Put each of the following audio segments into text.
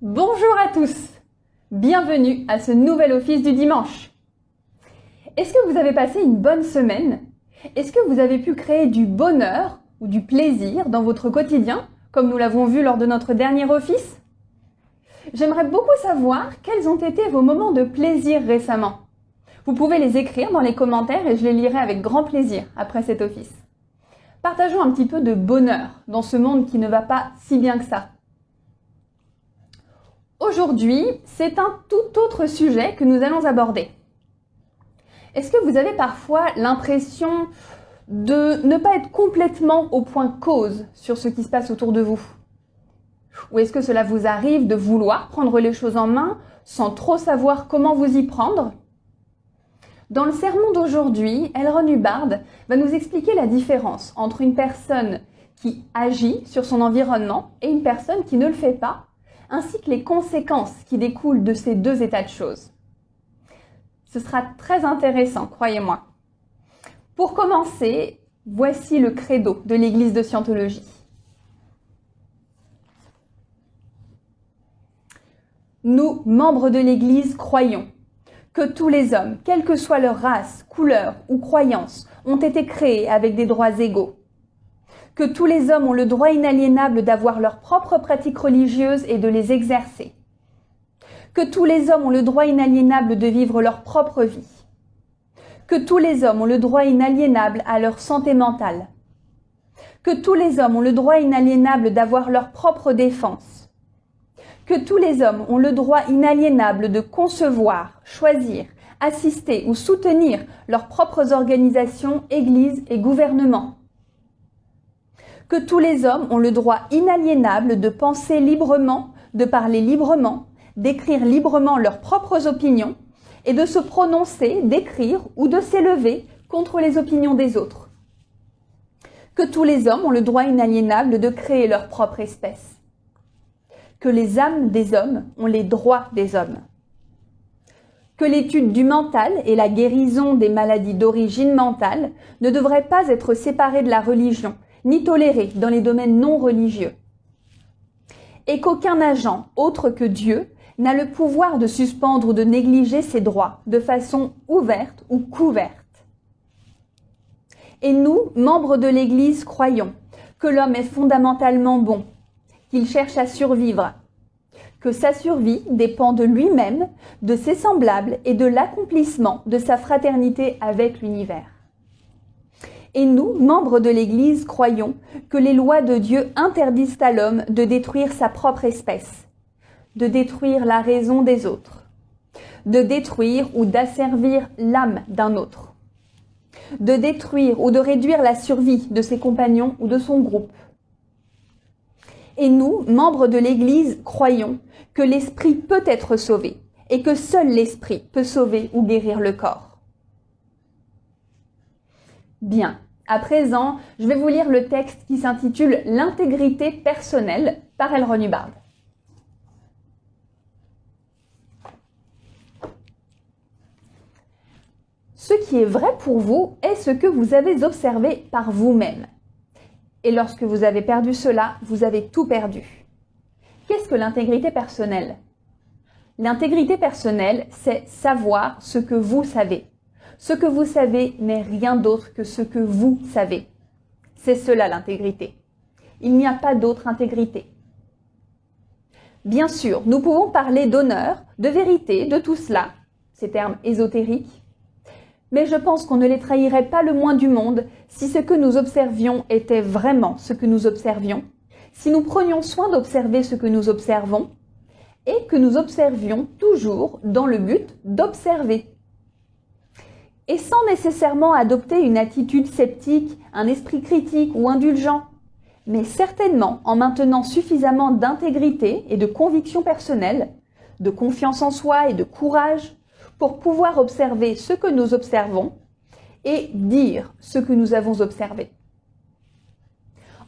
Bonjour à tous, bienvenue à ce nouvel office du dimanche. Est-ce que vous avez passé une bonne semaine? Est-ce que vous avez pu créer du bonheur ou du plaisir dans votre quotidien, comme nous l'avons vu lors de notre dernier office? J'aimerais beaucoup savoir quels ont été vos moments de plaisir récemment. Vous pouvez les écrire dans les commentaires et je les lirai avec grand plaisir après cet office. Partageons un petit peu de bonheur dans ce monde qui ne va pas si bien que ça. Aujourd'hui, c'est un tout autre sujet que nous allons aborder. Est-ce que vous avez parfois l'impression de ne pas être complètement au point cause sur ce qui se passe autour de vous? Ou est-ce que cela vous arrive de vouloir prendre les choses en main sans trop savoir comment vous y prendre? Dans le sermon d'aujourd'hui, Elron Hubbard va nous expliquer la différence entre une personne qui agit sur son environnement et une personne qui ne le fait pas, ainsi que les conséquences qui découlent de ces deux états de choses. Ce sera très intéressant, croyez-moi. Pour commencer, voici le credo de l'Église de Scientologie. Nous, membres de l'Église, croyons que tous les hommes, quelle que soit leur race, couleur ou croyance, ont été créés avec des droits égaux. Que tous les hommes ont le droit inaliénable d'avoir leurs propres pratiques religieuses et de les exercer. Que tous les hommes ont le droit inaliénable de vivre leur propre vie. Que tous les hommes ont le droit inaliénable à leur santé mentale. Que tous les hommes ont le droit inaliénable d'avoir leur propre défense. Que tous les hommes ont le droit inaliénable de concevoir, choisir, assister ou soutenir leurs propres organisations, églises et gouvernements. Que tous les hommes ont le droit inaliénable de penser librement, de parler librement, d'écrire librement leurs propres opinions et de se prononcer, d'écrire ou de s'élever contre les opinions des autres. Que tous les hommes ont le droit inaliénable de créer leur propre espèce. Que les âmes des hommes ont les droits des hommes. Que l'étude du mental et la guérison des maladies d'origine mentale ne devraient pas être séparées de la religion, ni tolérées dans les domaines non religieux. Et qu'aucun agent autre que Dieu n'a le pouvoir de suspendre ou de négliger ses droits de façon ouverte ou couverte. Et nous, membres de l'Église, croyons que l'homme est fondamentalement bon, qu'il cherche à survivre, que sa survie dépend de lui-même, de ses semblables et de l'accomplissement de sa fraternité avec l'univers. Et nous, membres de l'Église, croyons que les lois de Dieu interdisent à l'homme de détruire sa propre espèce, de détruire la raison des autres, de détruire ou d'asservir l'âme d'un autre, de détruire ou de réduire la survie de ses compagnons ou de son groupe. Et nous, membres de l'Église, croyons que l'esprit peut être sauvé et que seul l'esprit peut sauver ou guérir le corps. Bien, à présent, je vais vous lire le texte qui s'intitule « L'intégrité personnelle » par Elron Hubbard. Ce qui est vrai pour vous est ce que vous avez observé par vous-même. Et lorsque vous avez perdu cela, vous avez tout perdu. Qu'est-ce que l'intégrité personnelle? L'intégrité personnelle, c'est savoir ce que vous savez. Ce que vous savez n'est rien d'autre que ce que vous savez. C'est cela l'intégrité. Il n'y a pas d'autre intégrité. Bien sûr, nous pouvons parler d'honneur, de vérité, de tout cela, ces termes ésotériques, mais je pense qu'on ne les trahirait pas le moins du monde si ce que nous observions était vraiment ce que nous observions, si nous prenions soin d'observer ce que nous observons et que nous observions toujours dans le but d'observer. Et sans nécessairement adopter une attitude sceptique, un esprit critique ou indulgent, mais certainement en maintenant suffisamment d'intégrité et de conviction personnelle, de confiance en soi et de courage pour pouvoir observer ce que nous observons et dire ce que nous avons observé.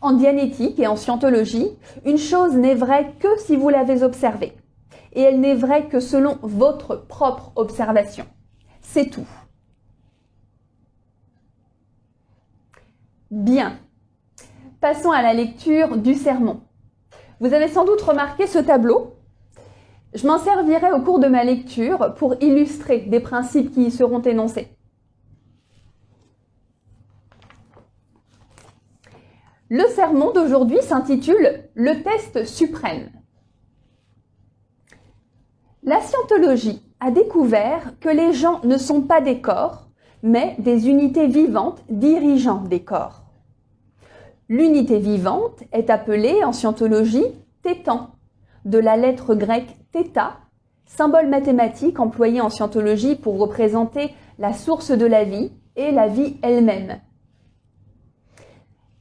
En dianétique et en scientologie, une chose n'est vraie que si vous l'avez observée, et elle n'est vraie que selon votre propre observation. C'est tout. Bien. Passons à la lecture du sermon. Vous avez sans doute remarqué ce tableau. Je m'en servirai au cours de ma lecture pour illustrer des principes qui y seront énoncés. Le sermon d'aujourd'hui s'intitule « Le test suprême ». La scientologie a découvert que les gens ne sont pas des corps, mais des unités vivantes dirigeant des corps. L'unité vivante est appelée en scientologie tétan, de la lettre grecque θ, symbole mathématique employé en scientologie pour représenter la source de la vie et la vie elle-même.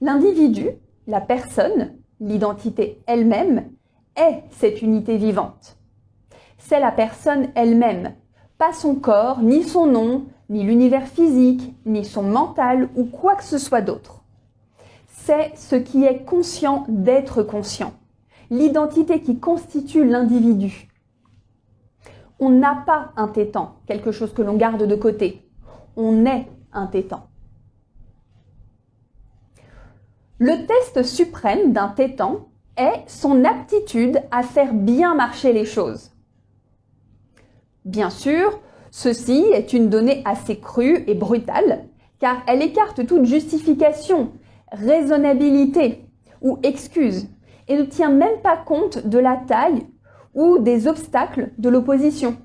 L'individu, la personne, l'identité elle-même, est cette unité vivante. C'est la personne elle-même, pas son corps, ni son nom, ni l'univers physique, ni son mental ou quoi que ce soit d'autre. C'est ce qui est conscient d'être conscient, l'identité qui constitue l'individu. On n'a pas un tétan, quelque chose que l'on garde de côté. On est un tétan. Le test suprême d'un tétan est son aptitude à faire bien marcher les choses. Bien sûr, ceci est une donnée assez crue et brutale, car elle écarte toute justification, raisonnabilité ou excuse, et ne tient même pas compte de la taille ou des obstacles de l'opposition.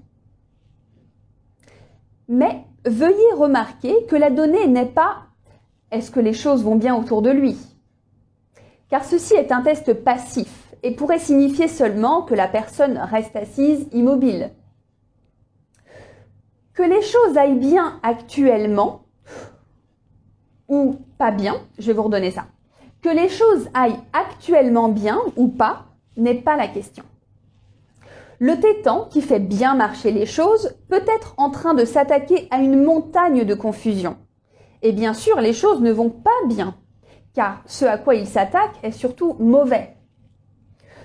Mais veuillez remarquer que la donnée n'est pas « est-ce que les choses vont bien autour de lui ?» car ceci est un test passif et pourrait signifier seulement que la personne reste assise immobile. Que les choses aillent bien actuellement, ou pas bien, je vais vous redonner ça. Que les choses aillent actuellement bien ou pas, n'est pas la question. Le tétan qui fait bien marcher les choses peut être en train de s'attaquer à une montagne de confusion. Et bien sûr, les choses ne vont pas bien, car ce à quoi il s'attaque est surtout mauvais.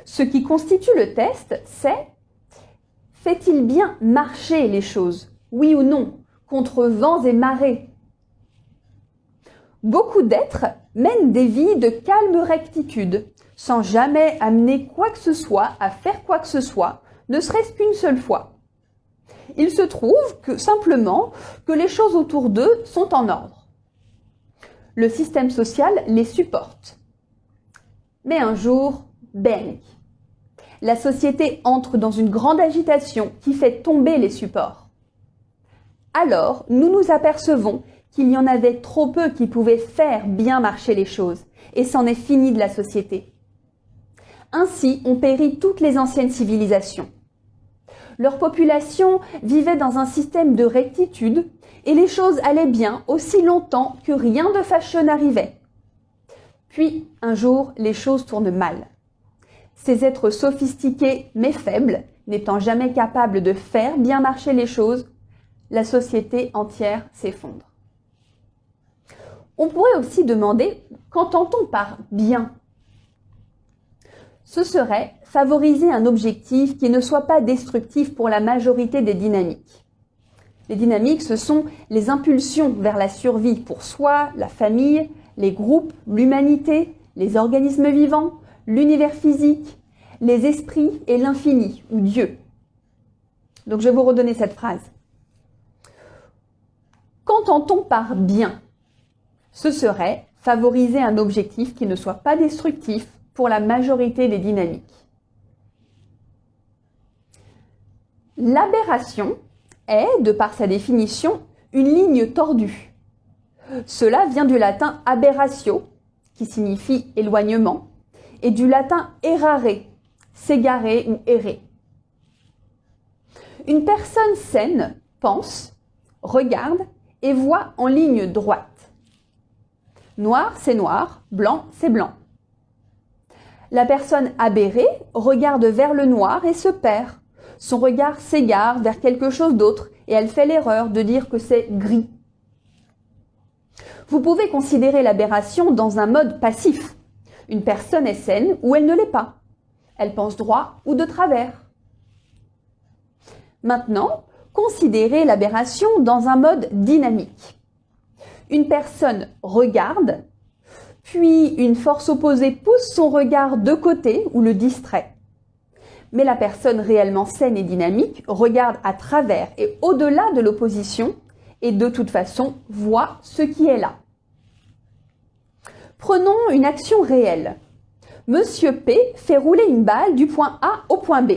Ce qui constitue le test, c'est « fait-il bien marcher les choses, oui ou non, contre vents et marées ?» Beaucoup d'êtres mènent des vies de calme rectitude, sans jamais amener quoi que ce soit à faire quoi que ce soit, ne serait-ce qu'une seule fois. Il se trouve que simplement que les choses autour d'eux sont en ordre. Le système social les supporte. Mais un jour, bang! La société entre dans une grande agitation qui fait tomber les supports. Alors, nous nous apercevons qu'il y en avait trop peu qui pouvaient faire bien marcher les choses, et c'en est fini de la société. Ainsi ont péri toutes les anciennes civilisations. Leur population vivait dans un système de rectitude et les choses allaient bien aussi longtemps que rien de fâcheux n'arrivait. Puis, un jour, les choses tournent mal. Ces êtres sophistiqués mais faibles, n'étant jamais capables de faire bien marcher les choses, la société entière s'effondre. On pourrait aussi demander, qu'entend-on par « bien » ? Ce serait favoriser un objectif qui ne soit pas destructif pour la majorité des dynamiques. Les dynamiques, ce sont les impulsions vers la survie pour soi, la famille, les groupes, l'humanité, les organismes vivants, l'univers physique, les esprits et l'infini, ou Dieu. Donc je vais vous redonner cette phrase. Qu'entend-on par bien ? Ce serait favoriser un objectif qui ne soit pas destructif pour la majorité des dynamiques. L'aberration est, de par sa définition, une ligne tordue. Cela vient du latin aberratio, qui signifie éloignement, et du latin errare, s'égarer ou errer. Une personne saine pense, regarde et voit en ligne droite. Noir, c'est noir, blanc, c'est blanc. La personne aberrée regarde vers le noir et se perd. Son regard s'égare vers quelque chose d'autre et elle fait l'erreur de dire que c'est gris. Vous pouvez considérer l'aberration dans un mode passif. Une personne est saine ou elle ne l'est pas. Elle pense droit ou de travers. Maintenant, considérez l'aberration dans un mode dynamique. Une personne regarde, puis une force opposée pousse son regard de côté ou le distrait. Mais la personne réellement saine et dynamique regarde à travers et au-delà de l'opposition et de toute façon voit ce qui est là. Prenons une action réelle. Monsieur P fait rouler une balle du point A au point B.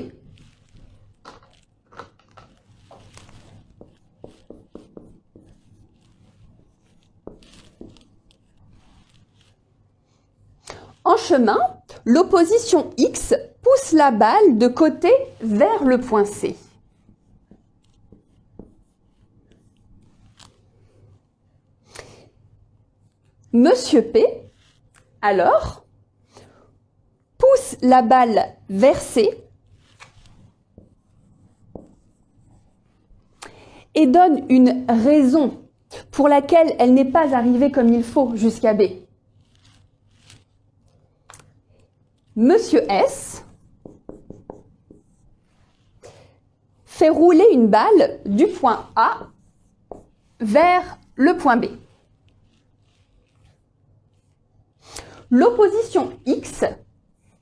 En chemin, l'opposition X pousse la balle de côté vers le point C. Monsieur P, alors, pousse la balle vers C et donne une raison pour laquelle elle n'est pas arrivée comme il faut jusqu'à B. Monsieur S fait rouler une balle du point A vers le point B. L'opposition X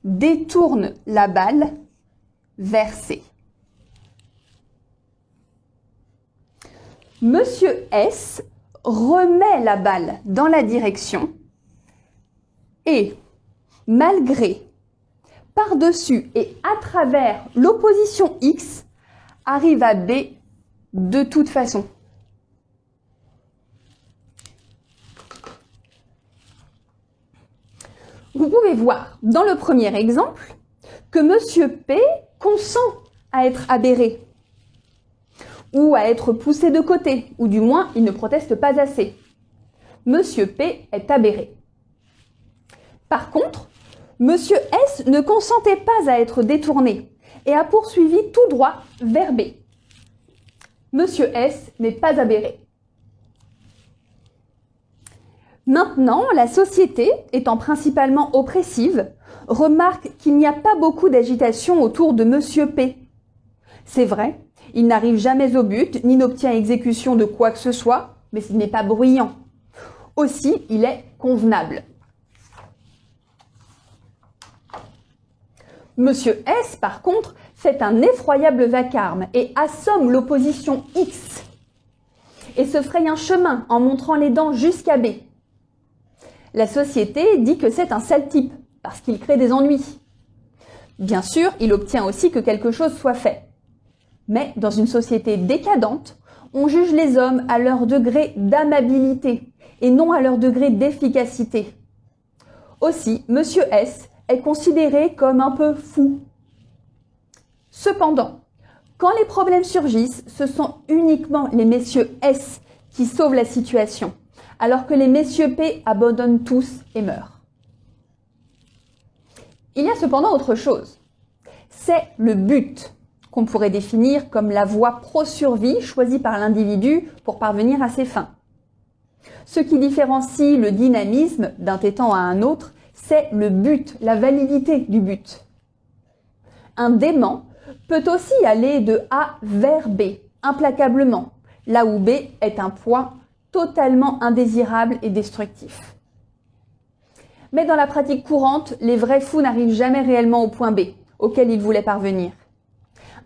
détourne la balle vers C. Monsieur S remet la balle dans la direction et, malgré, par-dessus et à travers l'opposition X, arrive à B de toute façon. Vous pouvez voir dans le premier exemple que Monsieur P consent à être aberré ou à être poussé de côté, ou du moins il ne proteste pas assez. Monsieur P est aberré. Par contre, Monsieur S ne consentait pas à être détourné et a poursuivi tout droit vers B. Monsieur S n'est pas aberré. Maintenant, la société, étant principalement oppressive, remarque qu'il n'y a pas beaucoup d'agitation autour de Monsieur P. C'est vrai, il n'arrive jamais au but, ni n'obtient exécution de quoi que ce soit, mais il n'est pas bruyant. Aussi, il est convenable. Monsieur S, par contre, fait un effroyable vacarme et assomme l'opposition X et se fraye un chemin en montrant les dents jusqu'à B. La société dit que c'est un sale type, parce qu'il crée des ennuis. Bien sûr, il obtient aussi que quelque chose soit fait. Mais dans une société décadente, on juge les hommes à leur degré d'amabilité et non à leur degré d'efficacité. Aussi, Monsieur S est considéré comme un peu fou. Cependant, quand les problèmes surgissent, ce sont uniquement les messieurs S qui sauvent la situation, alors que les messieurs P abandonnent tous et meurent. Il y a cependant autre chose. C'est le but, qu'on pourrait définir comme la voie pro-survie choisie par l'individu pour parvenir à ses fins. Ce qui différencie le dynamisme d'un étant à un autre, c'est le but, la validité du but. Un dément peut aussi aller de A vers B, implacablement, là où B est un point totalement indésirable et destructif. Mais dans la pratique courante, les vrais fous n'arrivent jamais réellement au point B, auquel ils voulaient parvenir.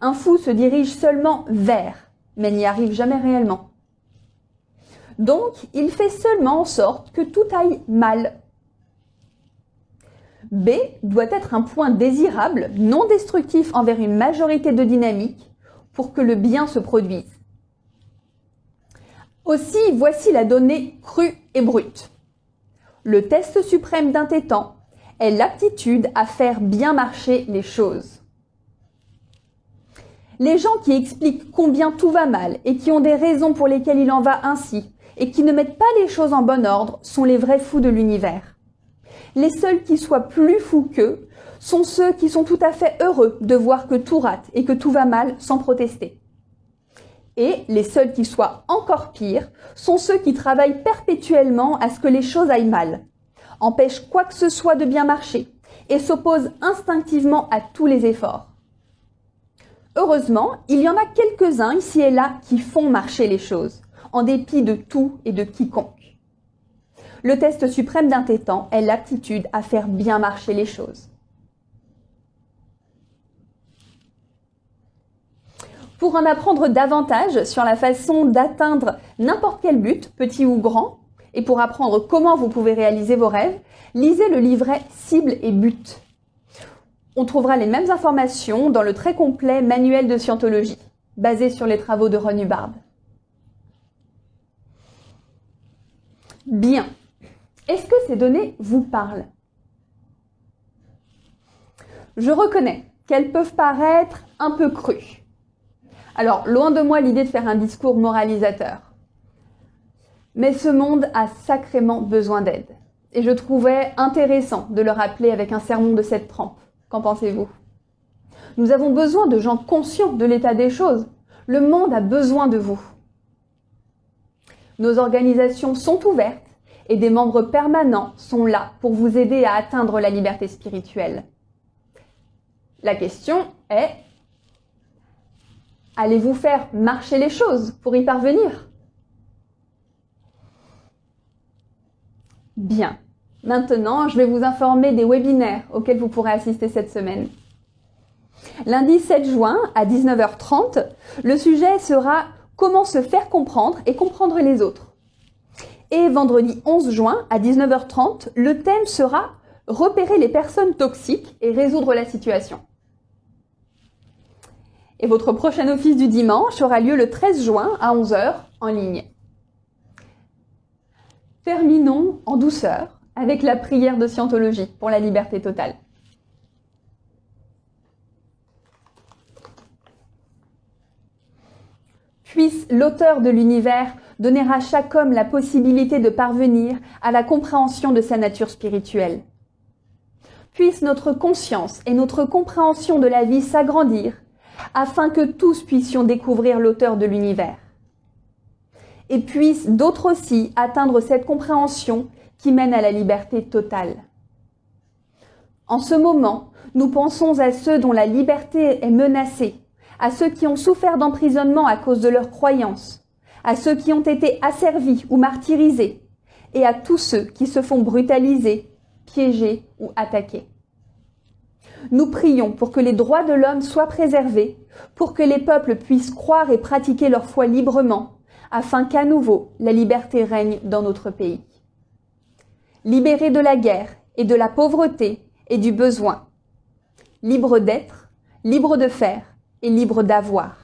Un fou se dirige seulement vers, mais n'y arrive jamais réellement. Donc, il fait seulement en sorte que tout aille mal. B doit être un point désirable, non destructif envers une majorité de dynamiques, pour que le bien se produise. Aussi, voici la donnée crue et brute. Le test suprême d'un tétan est l'aptitude à faire bien marcher les choses. Les gens qui expliquent combien tout va mal et qui ont des raisons pour lesquelles il en va ainsi et qui ne mettent pas les choses en bon ordre sont les vrais fous de l'univers. Les seuls qui soient plus fous qu'eux sont ceux qui sont tout à fait heureux de voir que tout rate et que tout va mal sans protester. Et les seuls qui soient encore pires sont ceux qui travaillent perpétuellement à ce que les choses aillent mal, empêchent quoi que ce soit de bien marcher et s'opposent instinctivement à tous les efforts. Heureusement, il y en a quelques-uns ici et là qui font marcher les choses, en dépit de tout et de quiconque. Le test suprême d'un tétan est l'aptitude à faire bien marcher les choses. Pour en apprendre davantage sur la façon d'atteindre n'importe quel but, petit ou grand, et pour apprendre comment vous pouvez réaliser vos rêves, lisez le livret Cible et but. On trouvera les mêmes informations dans le très complet manuel de scientologie, basé sur les travaux de Ron Hubbard. Bien. Est-ce que ces données vous parlent? Je reconnais qu'elles peuvent paraître un peu crues. Alors, loin de moi l'idée de faire un discours moralisateur. Mais ce monde a sacrément besoin d'aide. Et je trouvais intéressant de le rappeler avec un sermon de cette trempe. Qu'en pensez-vous? Nous avons besoin de gens conscients de l'état des choses. Le monde a besoin de vous. Nos organisations sont ouvertes et des membres permanents sont là pour vous aider à atteindre la liberté spirituelle. La question est, allez-vous faire marcher les choses pour y parvenir? Bien. Maintenant, je vais vous informer des webinaires auxquels vous pourrez assister cette semaine. Lundi 7 juin à 19h30, le sujet sera « Comment se faire comprendre et comprendre les autres ». Et vendredi 11 juin à 19h30, le thème sera « Repérer les personnes toxiques et résoudre la situation ». Et votre prochain office du dimanche aura lieu le 13 juin à 11h en ligne. Terminons en douceur avec la prière de Scientologie pour la liberté totale. Puisse l'auteur de l'univers donner à chaque homme la possibilité de parvenir à la compréhension de sa nature spirituelle. Puisse notre conscience et notre compréhension de la vie s'agrandir afin que tous puissions découvrir l'auteur de l'univers. Et puissent d'autres aussi atteindre cette compréhension qui mène à la liberté totale. En ce moment, nous pensons à ceux dont la liberté est menacée, à ceux qui ont souffert d'emprisonnement à cause de leurs croyances, à ceux qui ont été asservis ou martyrisés, et à tous ceux qui se font brutaliser, piéger ou attaquer. Nous prions pour que les droits de l'homme soient préservés, pour que les peuples puissent croire et pratiquer leur foi librement, afin qu'à nouveau la liberté règne dans notre pays. Libérés de la guerre et de la pauvreté et du besoin. Libres d'être, libres de faire et libres d'avoir.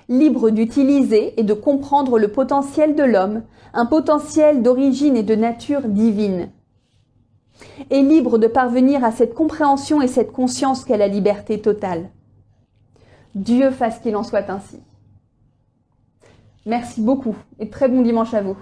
Libres d'utiliser et de comprendre le potentiel de l'homme, un potentiel d'origine et de nature divine. Et libres de parvenir à cette compréhension et cette conscience qu'est la liberté totale. Dieu fasse qu'il en soit ainsi. Merci beaucoup et très bon dimanche à vous.